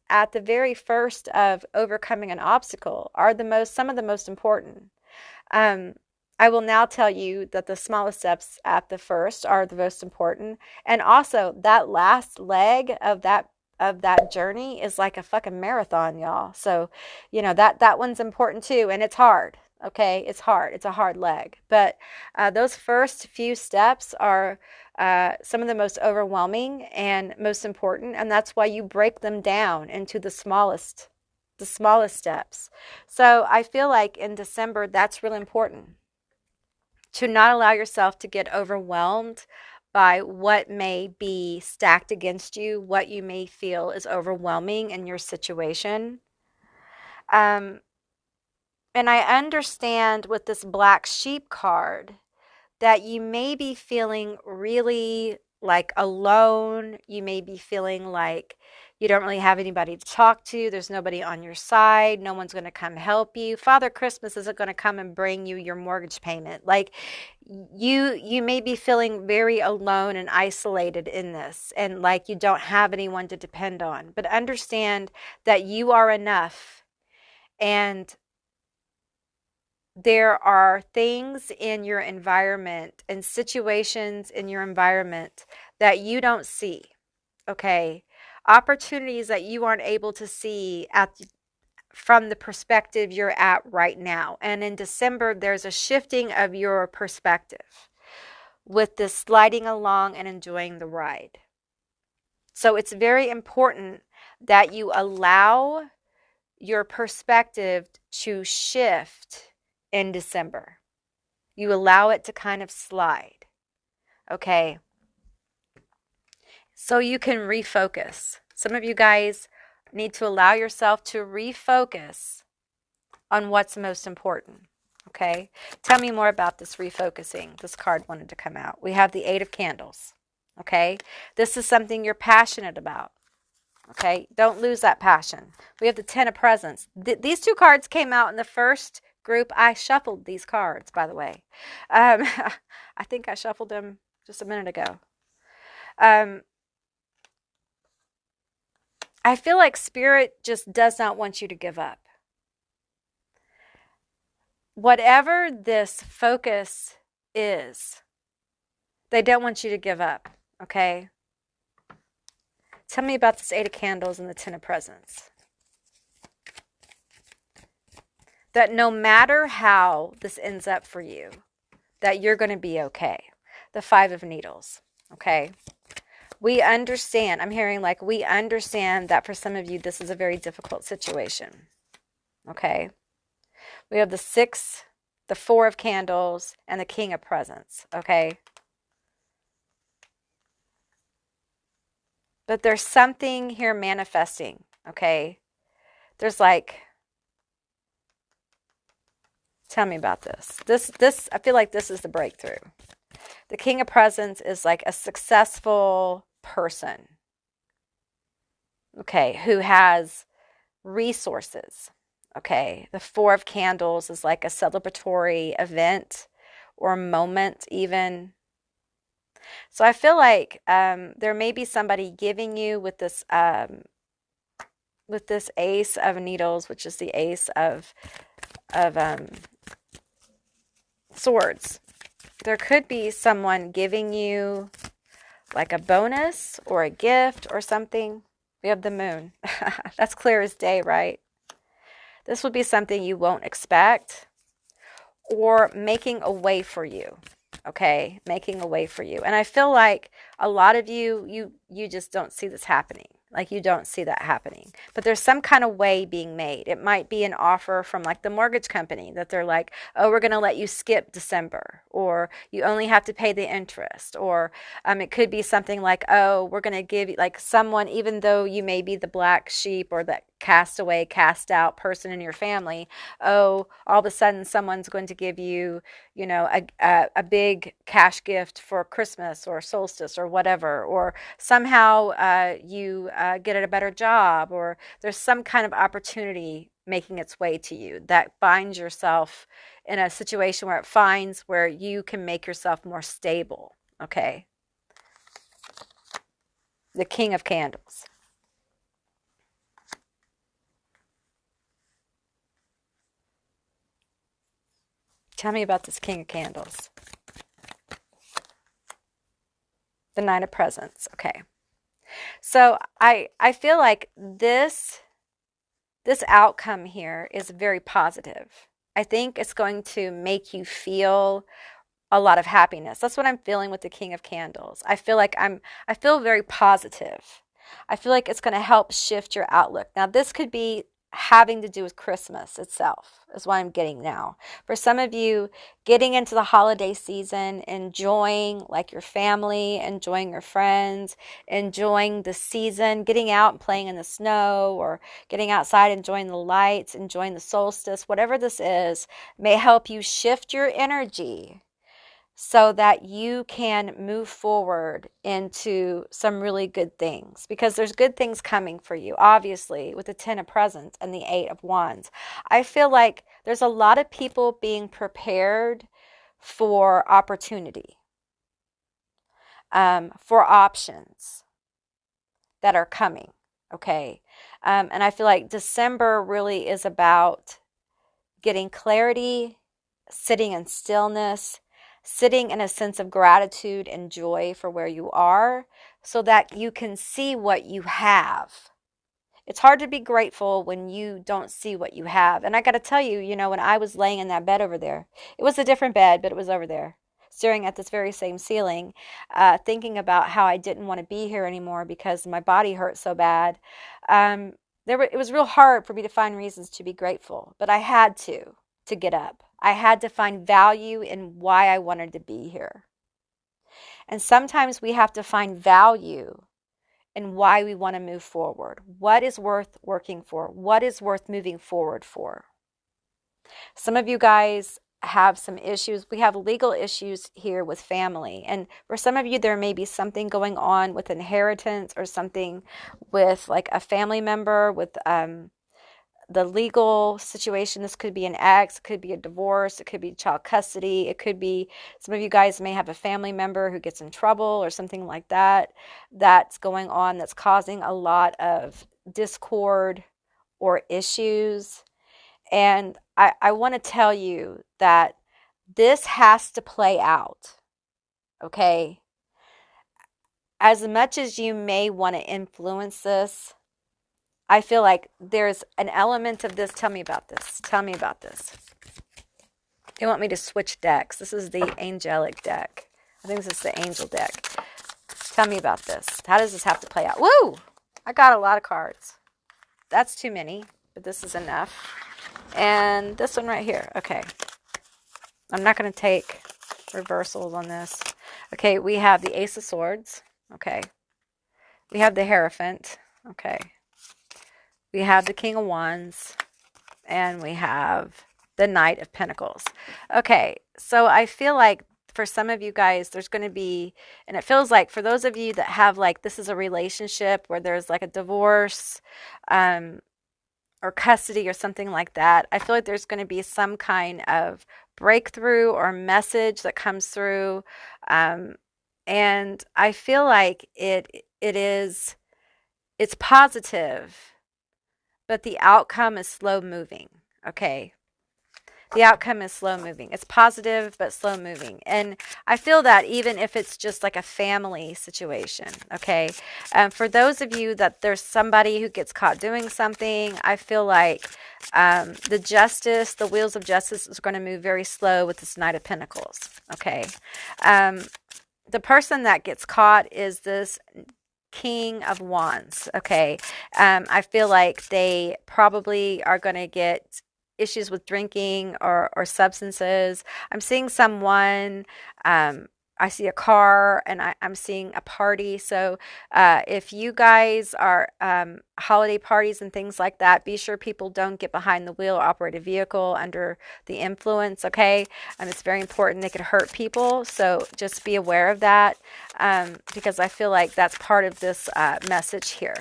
at the very first of overcoming an obstacle are some of the most important. Um, I will now tell you that the smallest steps at the first are the most important, and also that last leg of that journey is like a fucking marathon, y'all. So, you know, that one's important too, and it's hard. Okay, it's hard. It's a hard leg, but those first few steps are some of the most overwhelming and most important, and that's why you break them down into the smallest steps. So I feel like in December, that's really important, to not allow yourself to get overwhelmed by what may be stacked against you, what you may feel is overwhelming in your situation. Um, and I understand with this black sheep card that you may be feeling really like alone. You may be feeling like you don't really have anybody to talk to. There's nobody on your side. No one's going to come help you. Father Christmas isn't going to come and bring you your mortgage payment. Like, you may be feeling very alone and isolated in this, and like you don't have anyone to depend on. But understand that you are enough, and there are things in your environment and situations in your environment that you don't see, okay? Opportunities that you aren't able to see from the perspective you're at right now. And in December, there's a shifting of your perspective with this sliding along and enjoying the ride. So it's very important that you allow your perspective to shift in December. You allow it to kind of slide, okay? So you can refocus. Some of you guys need to allow yourself to refocus on what's most important, okay? Tell me more about this refocusing. This card wanted to come out. We have the Eight of Candles, okay? This is something you're passionate about, okay? Don't lose that passion. We have the Ten of Presents. These two cards came out in the first group. I shuffled these cards, by the way. I think I shuffled them just a minute ago. I feel like Spirit just does not want you to give up. Whatever this focus is, they don't want you to give up, okay? Tell me about this Eight of Candles and the Ten of Presents. That no matter how this ends up for you, that you're going to be okay. The Five of Needles, okay? We understand. I'm hearing like we understand that for some of you, this is a very difficult situation, okay? We have the Six, the Four of Candles, and the King of Presents, okay? But there's something here manifesting, okay? There's like, tell me about this. This, I feel like this is the breakthrough. The King of Presents is like a successful person, okay, who has resources, okay? The Four of Candles is like a celebratory event or moment even. So I feel like there may be somebody giving you with this Ace of Needles, which is the Ace of Swords. There could be someone giving you like a bonus or a gift or something. We have the Moon. That's clear as day, right? This would be something you won't expect, or making a way for you, okay? Making a way for you. And I feel like a lot of you just don't see this happening. Like you don't see that happening. But there's some kind of way being made. It might be an offer from like the mortgage company that they're like, oh, we're going to let you skip December, or you only have to pay the interest. Or it could be something like, oh, we're going to give you, like someone, even though you may be the black sheep or the cast away, cast out person in your family, oh, all of a sudden someone's going to give you, you know, a big cash gift for Christmas or solstice or whatever, or somehow you get a better job, or there's some kind of opportunity making its way to you that finds yourself in a situation where it finds where you can make yourself more stable. Okay. The King of Candles. Tell me about this King of Candles. The Knight of Presents. Okay. So I feel like this outcome here is very positive. I think it's going to make you feel a lot of happiness. That's what I'm feeling with the King of Candles. I feel like I feel very positive. I feel like it's going to help shift your outlook. Now, this could be having to do with Christmas itself, is what I'm getting now. For some of you, getting into the holiday season, enjoying like your family, enjoying your friends, enjoying the season, getting out and playing in the snow, or getting outside, enjoying the lights, enjoying the solstice, whatever this is, may help you shift your energy so that you can move forward into some really good things, because there's good things coming for you, obviously, with the 10 of Presents and the 8 of Wands. I feel like there's a lot of people being prepared for opportunity, for options that are coming, okay? And I feel like December really is about getting clarity, sitting in stillness, sitting in a sense of gratitude and joy for where you are so that you can see what you have. It's hard to be grateful when you don't see what you have. And I got to tell you, you know, when I was laying in that bed over there, it was a different bed, but it was over there, staring at this very same ceiling, thinking about how I didn't want to be here anymore because my body hurt so bad. It was real hard for me to find reasons to be grateful, but I had to get up. I had to find value in why I wanted to be here. And sometimes we have to find value in why we want to move forward. What is worth working for? What is worth moving forward for? Some of you guys have some issues. We have legal issues here with family. And for some of you, there may be something going on with inheritance or something with like a family member with the legal situation. This could be an ex, it could be a divorce, it could be child custody, it could be some of you guys may have a family member who gets in trouble or something like that that's going on that's causing a lot of discord or issues. And I want to tell you that this has to play out, okay? As much as you may want to influence this, I feel like there's an element of this. Tell me about this. Tell me about this. They want me to switch decks. This is the angelic deck. I think this is the angel deck. Tell me about this. How does this have to play out? Woo! I got a lot of cards. That's too many, but this is enough. And this one right here. Okay. I'm not going to take reversals on this. Okay, we have the Ace of Swords. Okay. We have the Hierophant. Okay. We have the King of Wands, and we have the Knight of Pentacles. Okay, so I feel like for some of you guys, there's going to be, and it feels like for those of you that have like, this is a relationship where there's like a divorce or custody or something like that, I feel like there's going to be some kind of breakthrough or message that comes through. And I feel like it's positive, but the outcome is slow moving, okay? The outcome is slow moving. It's positive, but slow moving. And I feel that even if it's just like a family situation, okay? For those of you that there's somebody who gets caught doing something, I feel like the wheels of justice is going to move very slow with this Knight of Pentacles, okay? The person that gets caught is this King of Wands. Okay. I feel like they probably are going to get issues with drinking or substances. I'm seeing someone, I see a car, and I'm seeing a party. So if you guys are holiday parties and things like that, be sure people don't get behind the wheel or operate a vehicle under the influence, okay? It's very important. They could hurt people. So just be aware of that, because I feel like that's part of this message here.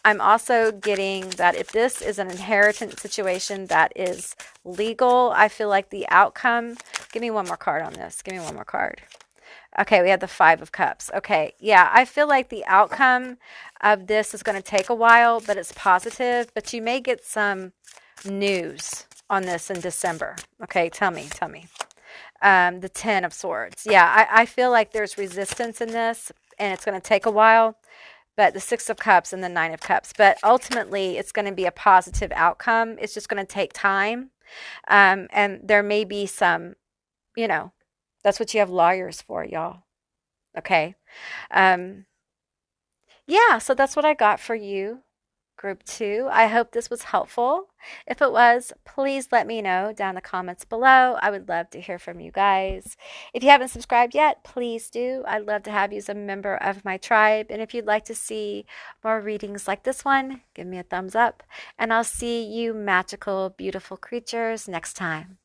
I'm also getting that if this is an inheritance situation that is legal, I feel like the outcome, give me one more card on this. Give me one more card. Okay, we have the Five of Cups. Okay, yeah, I feel like the outcome of this is going to take a while, but it's positive. But you may get some news on this in December. Okay, tell me. The Ten of Swords. Yeah, I feel like there's resistance in this, and it's going to take a while. But the Six of Cups and the Nine of Cups. But ultimately, it's going to be a positive outcome. It's just going to take time. And there may be some, that's what you have lawyers for, y'all. Okay. Yeah, so that's what I got for you, Group 2. I hope this was helpful. If it was, please let me know down in the comments below. I would love to hear from you guys. If you haven't subscribed yet, please do. I'd love to have you as a member of my tribe. And if you'd like to see more readings like this one, give me a thumbs up. And I'll see you magical, beautiful creatures next time.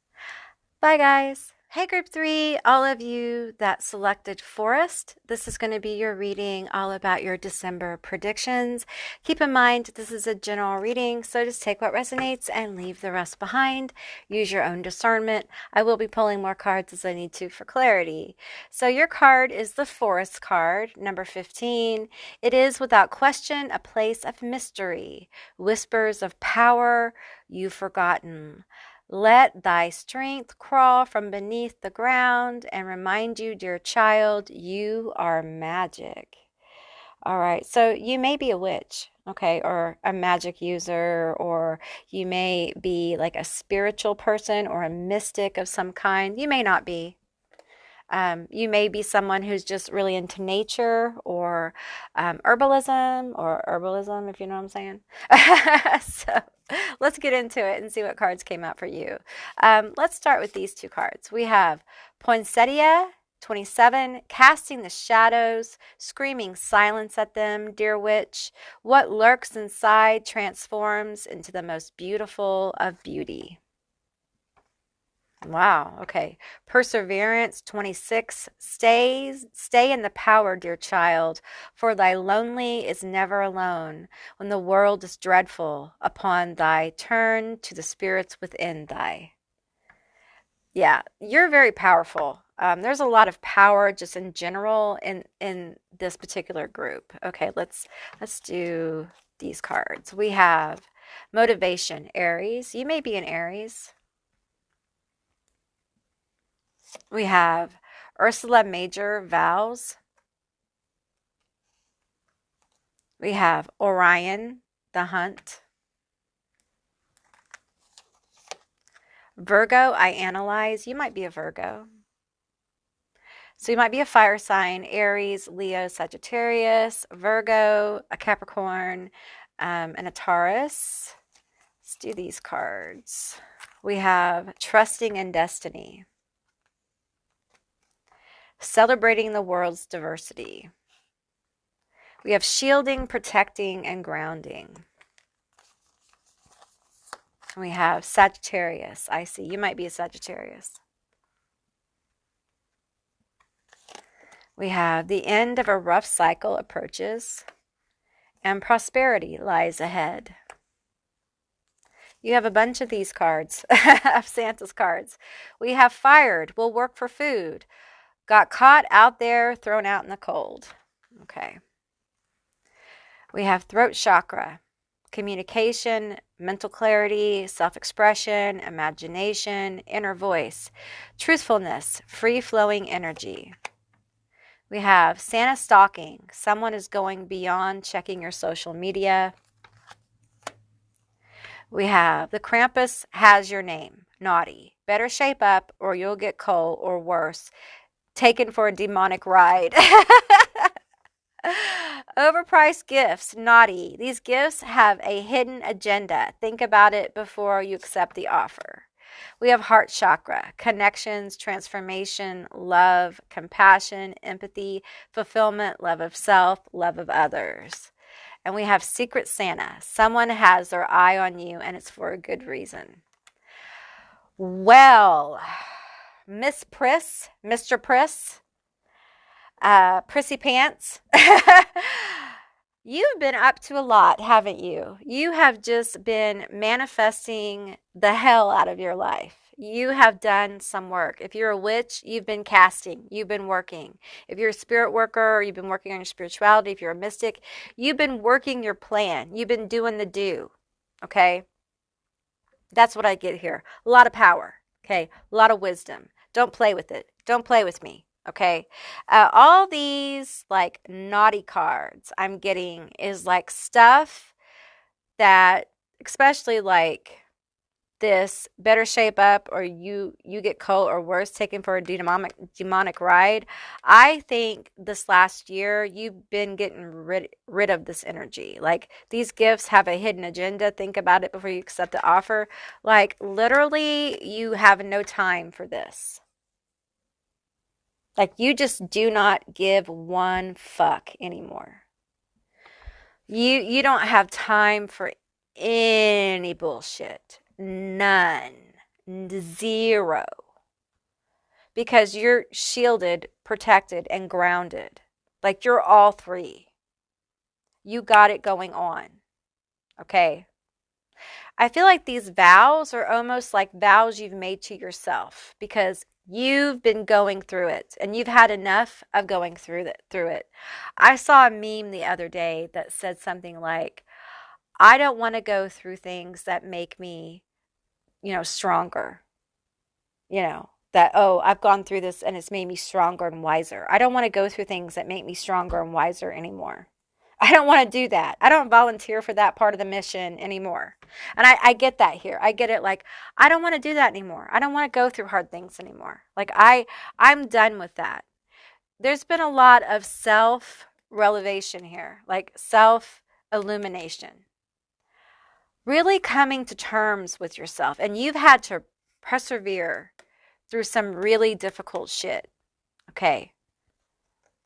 Bye, guys. Hey, Group 3, all of you that selected Forest, this is going to be your reading all about your December predictions. Keep in mind, this is a general reading, so just take what resonates and leave the rest behind. Use your own discernment. I will be pulling more cards as I need to for clarity. So your card is the Forest card, number 15. It is, without question, a place of mystery. Whispers of power you've forgotten. Let thy strength crawl from beneath the ground and remind you, dear child, you are magic. All right, so you may be a witch, okay, or a magic user, or you may be like a spiritual person or a mystic of some kind. You may not be. You may be someone who's just really into nature or herbalism, if you know what I'm saying. So let's get into it and see what cards came out for you. Let's start with these two cards. We have Poinsettia 27, casting the shadows, screaming silence at them, dear witch. What lurks inside transforms into the most beautiful of beauty. Wow, okay. Perseverance 26, stay in the power, dear child, for thy lonely is never alone. When the world is dreadful upon thy, turn to the spirits within thy. Yeah, you're very powerful. There's a lot of power just in general in this particular group. Okay, let's do these cards. We have motivation, Aries. You may be an Aries. We have Ursula Major, vows. We have Orion, the hunt. Virgo, I analyze. You might be a Virgo. So you might be a fire sign, Aries, Leo, Sagittarius, Virgo, a Capricorn, and a Taurus. Let's do these cards. We have trusting in destiny. Celebrating the world's diversity. We have shielding, protecting, and grounding. We have Sagittarius. I see. You might be a Sagittarius. We have the end of a rough cycle approaches, and prosperity lies ahead. You have a bunch of these cards, of Santa's cards. We have fired, will work for food. Got caught out there, thrown out in the cold. Okay. We have throat chakra, communication, mental clarity, self-expression, imagination, inner voice, truthfulness, free-flowing energy. We have Santa stalking. Someone is going beyond checking your social media. We have the Krampus has your name, naughty. Better shape up or you'll get coal or worse, taken for a demonic ride. Overpriced gifts, naughty. These gifts have a hidden agenda. Think about it before you accept the offer. We have heart chakra, connections, transformation, love, compassion, empathy, fulfillment, love of self, love of others. And we have Secret Santa. Someone has their eye on you, and it's for a good reason. Well, Miss Priss, Mr. Priss, Prissy Pants, you've been up to a lot, haven't you? You have just been manifesting the hell out of your life. You have done some work. If you're a witch, you've been casting, you've been working. If you're a spirit worker, you've been working on your spirituality. If you're a mystic, you've been working your plan. You've been doing the do, okay? That's what I get here. A lot of power, okay? A lot of wisdom. Don't play with it. Don't play with me, okay? All these like naughty cards I'm getting is like stuff that, especially like this, better shape up or you get cult or worse, taken for a demonic ride. I think this last year you've been getting rid of this energy. Like these gifts have a hidden agenda. Think about it before you accept the offer. Like literally you have no time for this. Like you just do not give one fuck anymore. You don't have time for any bullshit. None. Zero. Because you're shielded, protected, and grounded. Like you're all three. You got it going on. Okay? I feel like these vows are almost like vows you've made to yourself because you've been going through it and you've had enough of going through it. I saw a meme the other day that said something like, I don't want to go through things that make me, stronger. That, oh, I've gone through this and it's made me stronger and wiser. I don't want to go through things that make me stronger and wiser anymore. I don't want to do that. I don't volunteer for that part of the mission anymore. And I get that here. I get it like, I don't want to do that anymore. I don't want to go through hard things anymore. Like I'm done with that. There's been a lot of self-revelation here, like self-illumination. Really coming to terms with yourself. And you've had to persevere through some really difficult shit. Okay.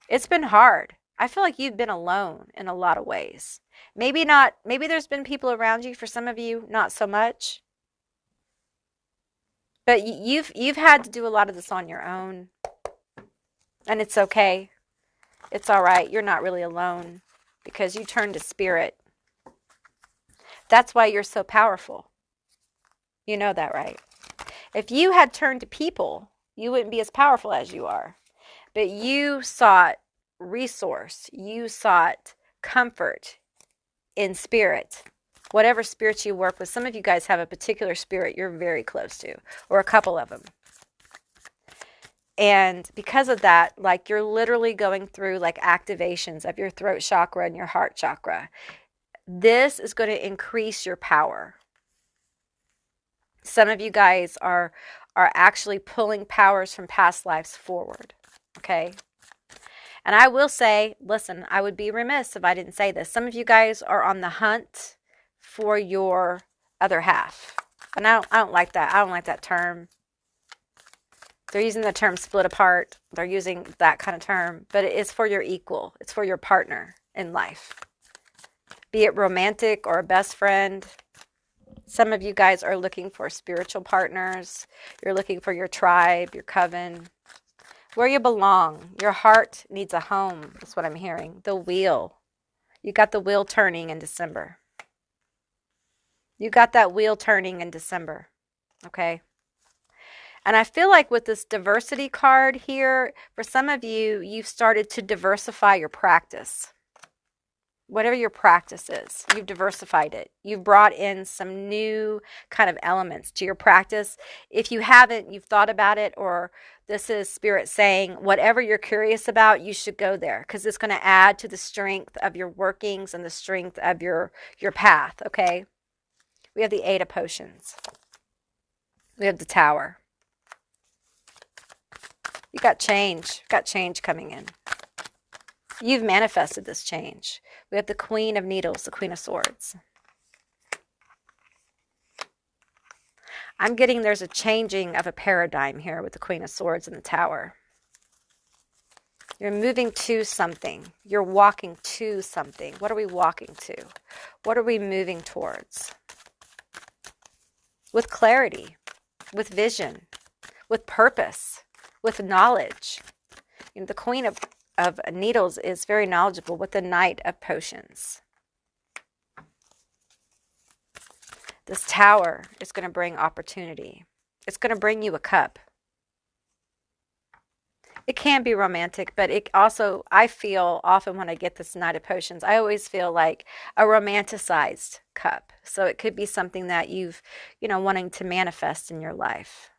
It's been hard. I feel like you've been alone in a lot of ways. Maybe there's been people around you. For some of you, not so much. But you've had to do a lot of this on your own. And it's okay. It's all right. You're not really alone because you turn to spirit. That's why you're so powerful. You know that, right? If you had turned to people, you wouldn't be as powerful as you are. But you sought resource. You sought comfort in spirit. Whatever spirits you work with. Some of you guys have a particular spirit you're very close to, or a couple of them. And because of that, like you're literally going through like activations of your throat chakra and your heart chakra. This is going to increase your power. Some of you guys are actually pulling powers from past lives forward. Okay? And I will say, listen, I would be remiss if I didn't say this. Some of you guys are on the hunt for your other half. And I don't like that. I don't like that term. They're using the term split apart. They're using that kind of term. But it's for your equal. It's for your partner in life. Be it romantic or a best friend. Some of you guys are looking for spiritual partners. You're looking for your tribe, your coven. Where you belong. Your heart needs a home. That's what I'm hearing. The wheel. You got the wheel turning in December. You got that wheel turning in December. Okay? And I feel like with this diversity card here, for some of you, you've started to diversify your practice. Whatever your practice is, you've diversified it. You've brought in some new kind of elements to your practice. If you haven't, you've thought about it, or this is Spirit saying, whatever you're curious about, you should go there because it's going to add to the strength of your workings and the strength of your path, okay? We have the 8 of Potions. We have the Tower. You got change. Got change coming in. You've manifested this change. We have the Queen of Needles, the Queen of Swords. I'm getting there's a changing of a paradigm here with the Queen of Swords and the Tower. You're moving to something. You're walking to something. What are we walking to? What are we moving towards? With clarity, with vision, with purpose, with knowledge. You know, the Queen of Needles is very knowledgeable with the Knight of Potions. This Tower is going to bring opportunity. It's going to bring you a cup. It can be romantic, but it also, I feel often when I get this Knight of Potions, I always feel like a romanticized cup. So it could be something that you've, wanting to manifest in your life.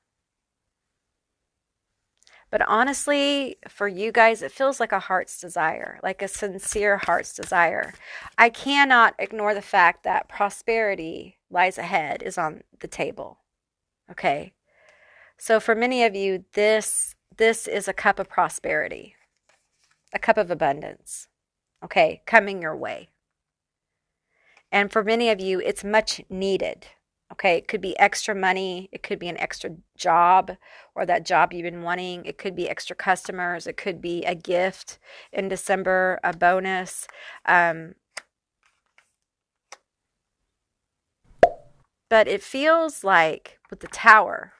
But honestly, for you guys, it feels like a heart's desire, like a sincere heart's desire. I cannot ignore the fact that prosperity lies ahead is on the table. Okay? So for many of you, this is a cup of prosperity, a cup of abundance, okay, coming your way. And for many of you, it's much needed, okay? It could be extra money. It could be an extra job or that job you've been wanting. It could be extra customers. It could be a gift in December, a bonus. But it feels like with the Tower,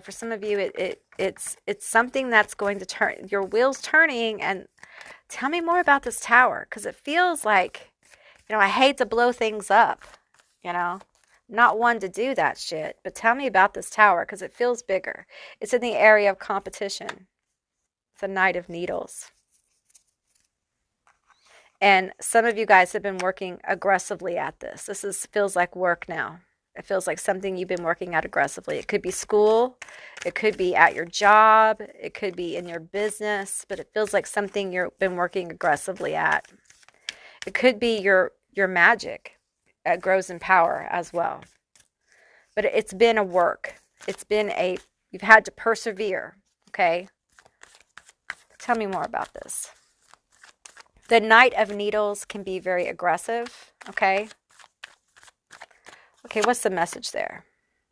for some of you, it's something that's going to turn, your wheels turning. And tell me more about this Tower, because it feels like, I hate to blow things up, not one to do that shit. But tell me about this Tower, because it feels bigger. It's in the area of competition. It's a Knight of Needles. And some of you guys have been working aggressively at this. This feels like work now. It feels like something you've been working at aggressively. It could be school. It could be at your job. It could be in your business. But it feels like something you've been working aggressively at. It could be your magic. It grows in power as well. But it's been a work. You've had to persevere. Okay? Tell me more about this. The Knight of Needles can be very aggressive. Okay? Okay, what's the message there?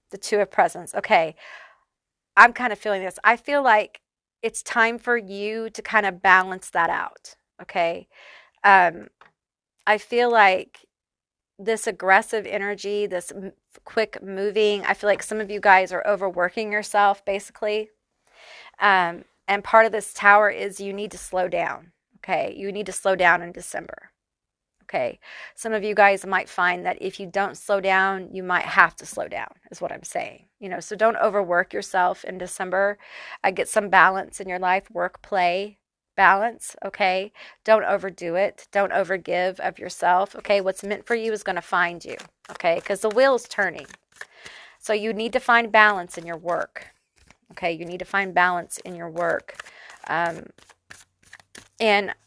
The Two of Presents. Okay, I'm kind of feeling this. I feel like it's time for you to kind of balance that out, okay? I feel like this aggressive energy, this quick moving, I feel like some of you guys are overworking yourself, basically. And part of this Tower is you need to slow down, okay? You need to slow down in December. Okay, some of you guys might find that if you don't slow down, you might have to slow down, is what I'm saying. So don't overwork yourself in December. Get some balance in your life, work, play, balance, okay? Don't overdo it. Don't overgive of yourself, okay? What's meant for you is going to find you, okay? Because the wheel's turning. So you need to find balance in your work, okay? You need to find balance in your work. And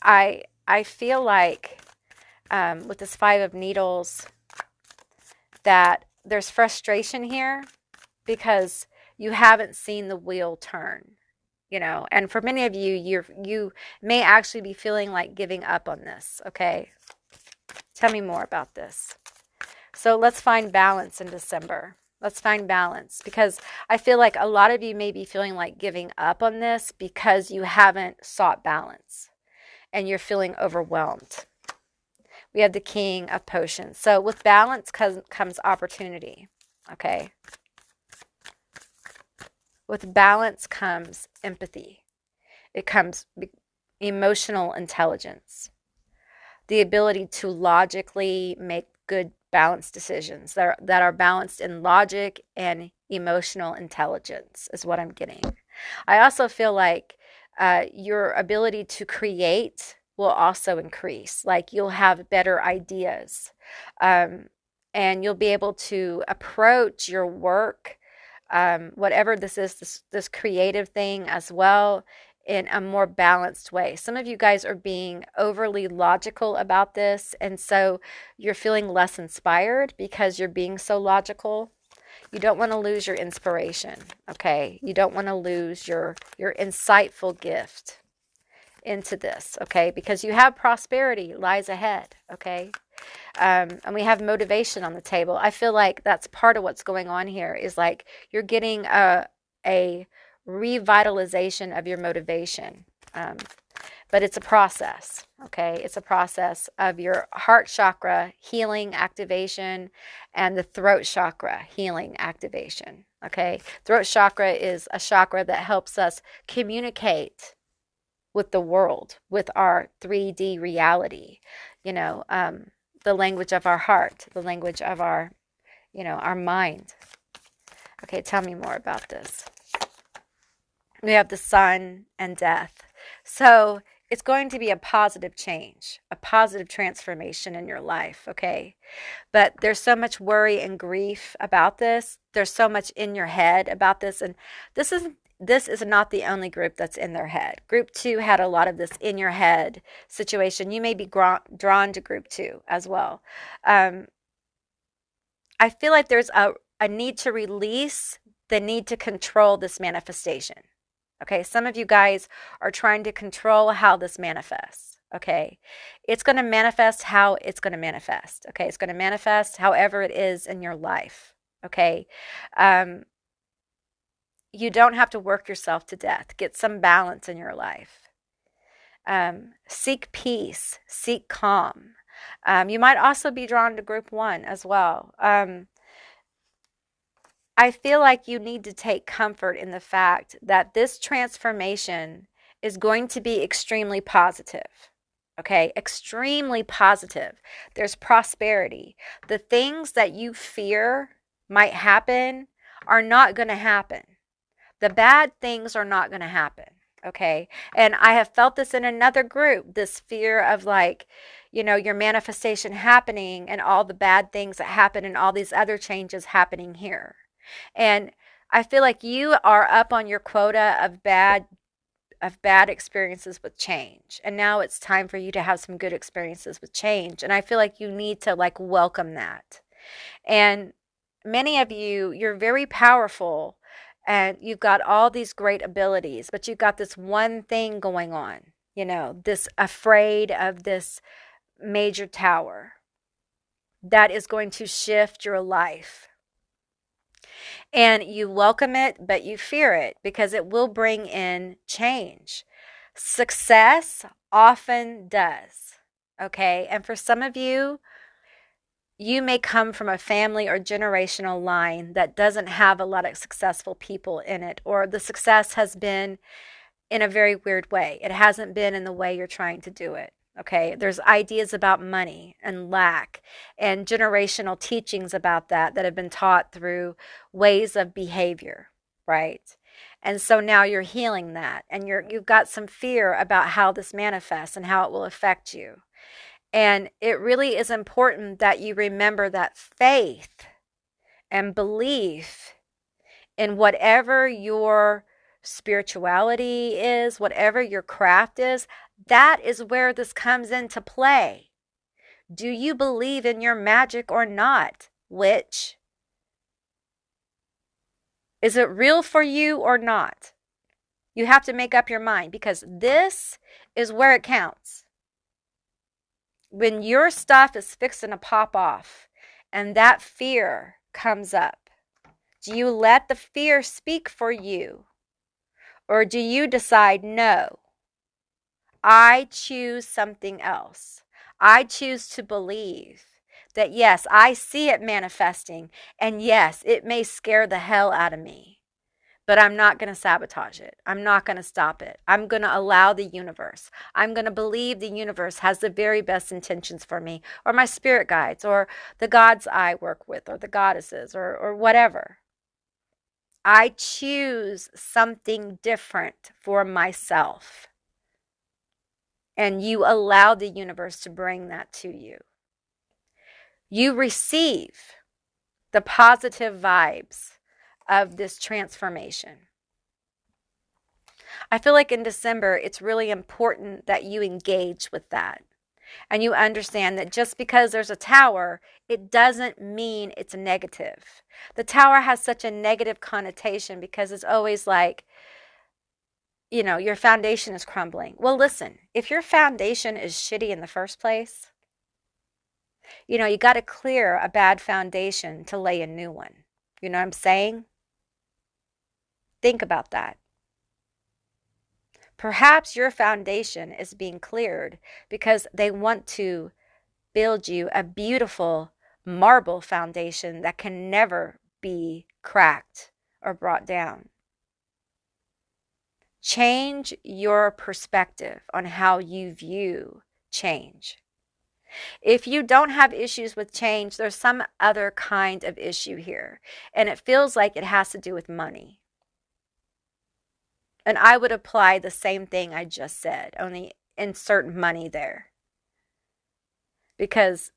I feel like with this Five of Needles, that there's frustration here because you haven't seen the wheel turn, and for many of you, you may actually be feeling like giving up on this, okay? Tell me more about this. So let's find balance in December. Let's find balance, because I feel like a lot of you may be feeling like giving up on this because you haven't sought balance and you're feeling overwhelmed. We have the King of Potions. So with balance comes opportunity, okay? With balance comes empathy. It comes emotional intelligence. The ability to logically make good balanced decisions that are balanced in logic and emotional intelligence is what I'm getting. I also feel like your ability to create will also increase. Like you'll have better ideas, and you'll be able to approach your work, whatever this is, this creative thing as well, in a more balanced way. Some of you guys are being overly logical about this, and so you're feeling less inspired because you're being so logical. You don't want to lose your inspiration, okay? You don't want to lose your insightful gift. into this, okay? Because you have prosperity lies ahead, okay? And we have motivation on the table. I feel like that's part of what's going on here is like you're getting a revitalization of your motivation. But it's a process, okay? It's a process of your heart chakra healing activation and the throat chakra healing activation, okay? Throat chakra is a chakra that helps us communicate with the world, with our 3D reality, the language of our heart, the language of our, our mind. Okay, tell me more about this. We have the sun and death. So it's going to be a positive change, a positive transformation in your life, okay? But there's so much worry and grief about this. There's so much in your head about this. And this is not the only group that's in their head. Group 2 had a lot of this in your head situation. You may be drawn to group 2 as well. I feel like there's a need to release the need to control this manifestation. Okay, some of you guys are trying to control how this manifests. Okay, it's going to manifest how it's going to manifest. Okay, it's going to manifest however it is in your life. Okay, you don't have to work yourself to death. Get some balance in your life. Seek peace, seek calm. You might also be drawn to group 1 as well. I feel like you need to take comfort in the fact that this transformation is going to be extremely positive. Okay, extremely positive. There's prosperity. The things that you fear might happen are not going to happen. The bad things are not going to happen. Okay, and I have felt this in another group, this fear of like, your manifestation happening and all the bad things that happen and all these other changes happening here. And I feel like you are up on your quota of bad experiences with change. And now it's time for you to have some good experiences with change. And I feel like you need to like welcome that. And many of you, you're very powerful and you've got all these great abilities, but you've got this one thing going on, this afraid of this major tower that is going to shift your life. And you welcome it, but you fear it because it will bring in change. Success often does, okay? And for some of you, you may come from a family or generational line that doesn't have a lot of successful people in it, or the success has been in a very weird way. It hasn't been in the way you're trying to do it. Okay, there's ideas about money and lack and generational teachings about that have been taught through ways of behavior, right? And so now you're healing that, and you've got some fear about how this manifests and how it will affect you. And it really is important that you remember that faith and belief in whatever your spirituality is, whatever your craft is, that is where this comes into play. Do you believe in your magic or not? Witch? Is it real for you or not? You have to make up your mind because this is where it counts. When your stuff is fixing to pop off and that fear comes up, do you let the fear speak for you? Or do you decide, no, I choose something else. I choose to believe that, yes, I see it manifesting, and yes, it may scare the hell out of me, but I'm not going to sabotage it. I'm not going to stop it. I'm going to allow the universe. I'm going to believe the universe has the very best intentions for me, or my spirit guides, or the gods I work with, or the goddesses, or whatever. I choose something different for myself. And you allow the universe to bring that to you. You receive the positive vibes of this transformation. I feel like in December, it's really important that you engage with that. And you understand that just because there's a tower, it doesn't mean it's negative. The tower has such a negative connotation because it's always like, your foundation is crumbling. Well, listen, if your foundation is shitty in the first place, you got to clear a bad foundation to lay a new one. You know what I'm saying? Think about that. Perhaps your foundation is being cleared because they want to build you a beautiful marble foundation that can never be cracked or brought down. Change your perspective on how you view change. If you don't have issues with change, there's some other kind of issue here, and it feels like it has to do with money. And I would apply the same thing I just said, only insert money there. Because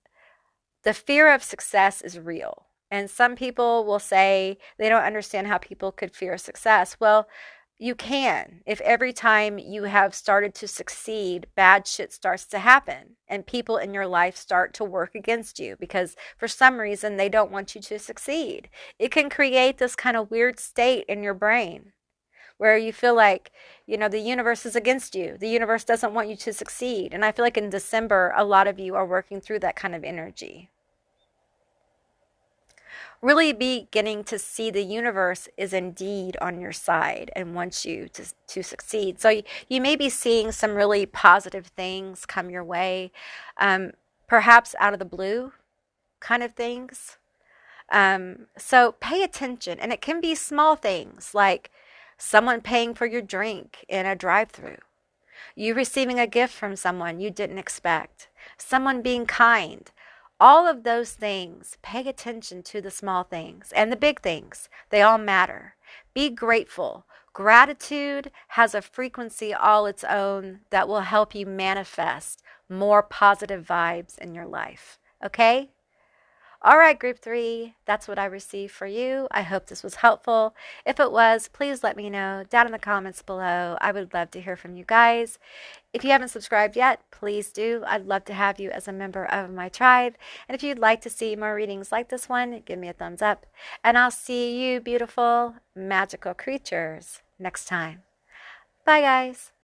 the fear of success is real. And some people will say they don't understand how people could fear success. Well, you can. If every time you have started to succeed, bad shit starts to happen and people in your life start to work against you because for some reason they don't want you to succeed. It can create this kind of weird state in your brain where you feel like, the universe is against you. The universe doesn't want you to succeed. And I feel like in December, a lot of you are working through that kind of energy. Really beginning to see the universe is indeed on your side and wants you to succeed. So you may be seeing some really positive things come your way, perhaps out of the blue kind of things. So pay attention, and it can be small things like someone paying for your drink in a drive-through, you receiving a gift from someone you didn't expect, someone being kind. All of those things, pay attention to the small things and the big things. They all matter. Be grateful. Gratitude has a frequency all its own that will help you manifest more positive vibes in your life. Okay? All right, group 3, that's what I received for you. I hope this was helpful. If it was, please let me know down in the comments below. I would love to hear from you guys. If you haven't subscribed yet, please do. I'd love to have you as a member of my tribe. And if you'd like to see more readings like this one, give me a thumbs up. And I'll see you beautiful, magical creatures next time. Bye, guys.